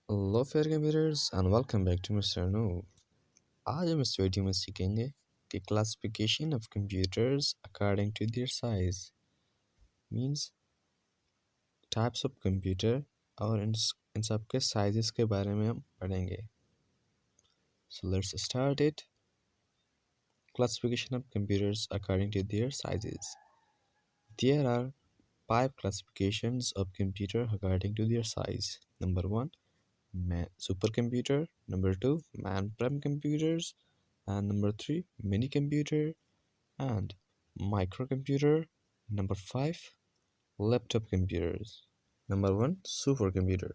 Hello fair computers and welcome back to mister no. आज हम इस वीडियो में सीखेंगे कि classification of computers according to their size means types of computer और इन सब के साइजेस के बारे में हम पढ़ेंगे। So let's start it. Classification of computers according to their sizes. There are 5 classifications of computer according to their size. Number 1, supercomputer. Number 2, mainframe computers. And number 3, mini computer and microcomputer. Number 5, laptop computers. Number 1, supercomputer.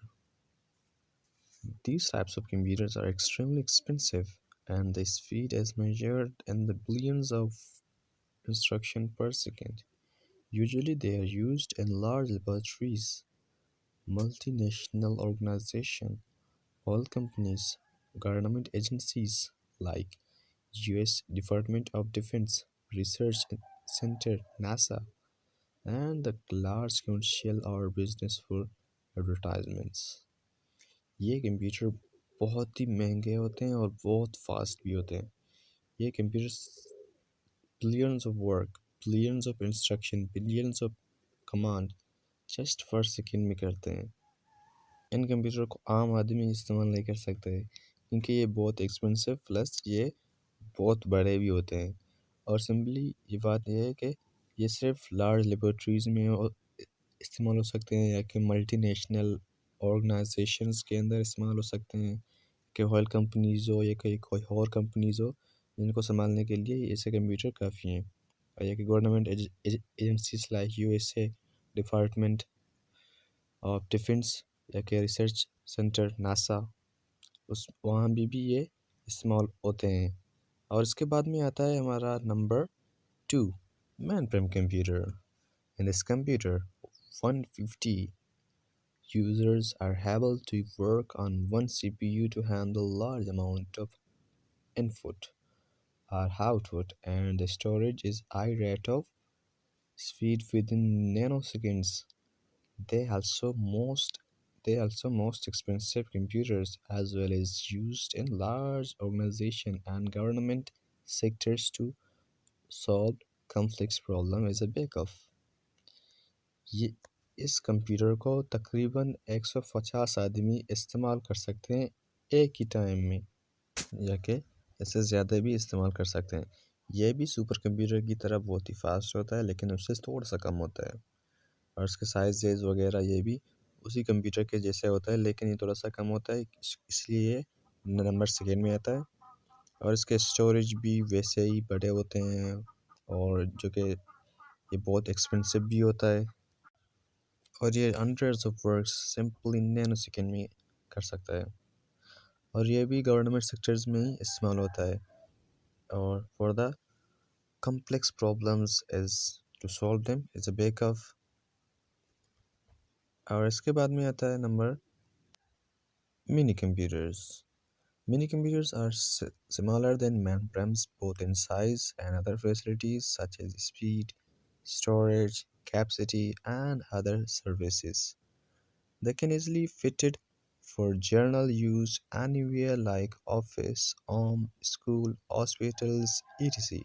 These types of computers are extremely expensive and their speed is measured in the billions of instructions per second. Usually they are used in large laboratories, multinational organizations, oil companies, government agencies like US Department of Defense Research Center NASA, and the large commercial or business for advertisements। ये computer बहुत ही महंगे होते हैं और बहुत fast भी होते हैं। ये computer billions of work, billions of instruction, billions of command just for second में करते हैं। इन कंप्यूटर को आम आदमी इस्तेमाल नहीं कर सकते क्योंकि ये बहुत एक्सपेंसिव प्लस ये बहुत बड़े भी होते हैं। और सिंपली ये बात ये है कि ये सिर्फ लार्ज लेबोरेटरीज़ में इस्तेमाल हो सकते हैं या कि मल्टीनेशनल ऑर्गेनाइजेशंस के अंदर इस्तेमाल हो सकते हैं कि ऑयल कंपनीज़ हो या कोई और कंपनीज़ हो जिनको संभालने के लिए ऐसे कंप्यूटर काफ़ी हैं। और या कि government agencies like USA department of defence या कि रिसर्च सेंटर नासा उस वहाँ भी ये इस्तेमाल होते हैं। और इसके बाद में आता है हमारा number 2, mainframe computer. In this computer, 150 users are able to work on one CPU to handle large amount of input or output, and the storage is high rate of speed within nanoseconds. They also most they also most expensive computers as well as used in large organization and government sectors to solve complex problem as a backup। ये इस computer को तकरीबन 150 आदमी इस्तेमाल कर सकते हैं एक ही टाइम में या कि इससे ज़्यादा भी इस्तेमाल कर सकते हैं। यह भी सुपर कंप्यूटर की तरह बहुत ही फास्ट होता है लेकिन उससे थोड़ा सा कम होता है और इसके साइजेज वगैरह ये भी उसी कंप्यूटर के जैसे होता है लेकिन ये थोड़ा सा कम होता है इसलिए ये नंबर सेकेंड में आता है। और इसके स्टोरेज भी वैसे ही बड़े होते हैं और जो कि ये बहुत एक्सपेंसिव भी होता है और ये hundreds of works simply nano second में कर सकता है। और ये भी गवर्नमेंट सेक्टर्स में ही इस्तेमाल होता है और for the complex problems is to solve them is a backup। और इसके बाद में आता है number mini computers. Mini computers are smaller than mainframes both in size and other facilities such as speed, storage, capacity, and other services. They can easily fitted for general use anywhere like office, home, school, hospitals, etc.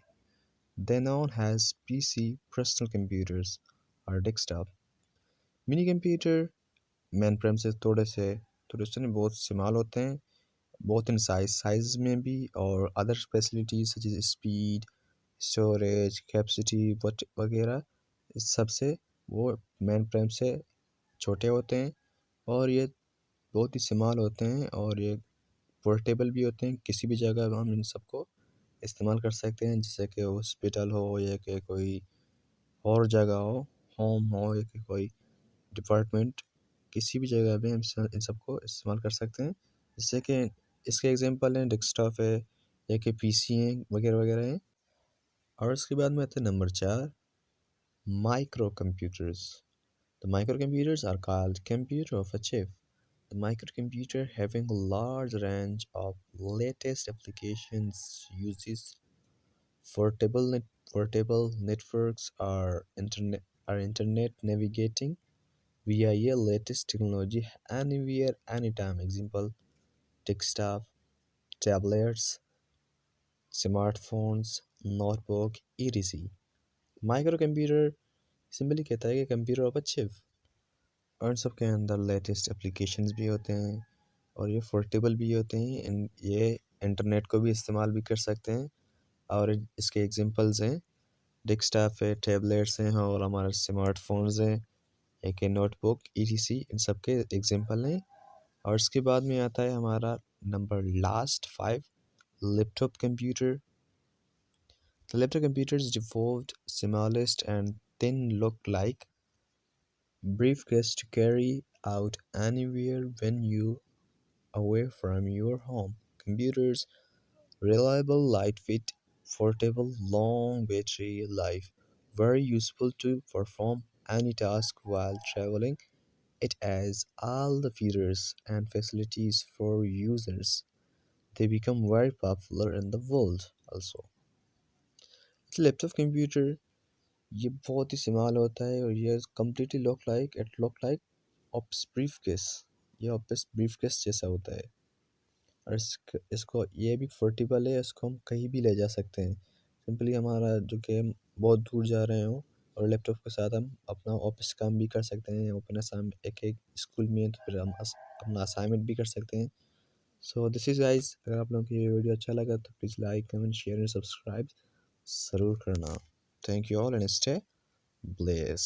They known as PC, personal computers, or desktop. Mini computer mainframe से थोड़े से नहीं बहुत small होते हैं both in size में भी और other facilities such as speed, storage, capacity वगैरह इस सब से वो मेन फ्रेम से छोटे होते हैं और ये बहुत ही स्मॉल होते हैं और ये पोर्टेबल भी होते हैं। किसी भी जगह हम इन सबको इस्तेमाल कर सकते हैं जैसे कि हॉस्पिटल हो या कि कोई और जगह हो, होम हो या कि कोई डिपार्टमेंट, किसी भी जगह पे हम इन सबको इस्तेमाल कर सकते हैं। जैसे कि इसके एग्जांपल हैं डेस्कटॉप है या कि पीसी हैं वगैरह वगैरह हैं। और इसके बाद में आते हैं number 4, micro computers. The micro computers are called computer of a chip. The microcomputer having a large range of latest applications uses portable networks or internet navigating via a latest technology anywhere, anytime. Example, desktop, tablets, smartphones, notebook, etc. Micro computer simply कहता है कि computer of a chip। और इन सब के अंदर latest applications भी होते हैं और ये पोर्टेबल भी होते हैं। ये इंटरनेट को भी इस्तेमाल भी कर सकते हैं। और इसके एग्जांपल्स हैं, डेस्कटॉप है, टैबलेट्स हैं और हमारे स्मार्टफोन्स हैं, एक है नोटबुक, etc। इन सब के एग्जांपल हैं। और इसके बाद में आता है हमारा number last 5, laptop computer. The laptop computers evolved smallest and thin look like briefcase to carry out anywhere when you away from your home. Computers reliable, lightweight, portable, long battery life, very useful to perform any task while traveling. It has all the features and facilities for users. They become very popular in the world also. The laptop computer ये बहुत ही इस्तेमाल होता है और ये completely look like ops briefcase. ये ops briefcase जैसा होता है और इसको ये भी पोर्टेबल है, इसको हम कहीं भी ले जा सकते हैं। सिंपली हमारा जो कि हम बहुत दूर जा रहे हो और लैपटॉप के साथ हम अपना ऑफिस काम भी कर सकते हैं। अपना एक एक स्कूल में तो फिर हम अपना असाइनमेंट भी कर सकते हैं। सो दिस इज़ गाइस, अगर आप लोगों को ये वीडियो अच्छा लगा तो please like, comment, share and subscribe ज़रूर करना। Thank you all and stay bliss।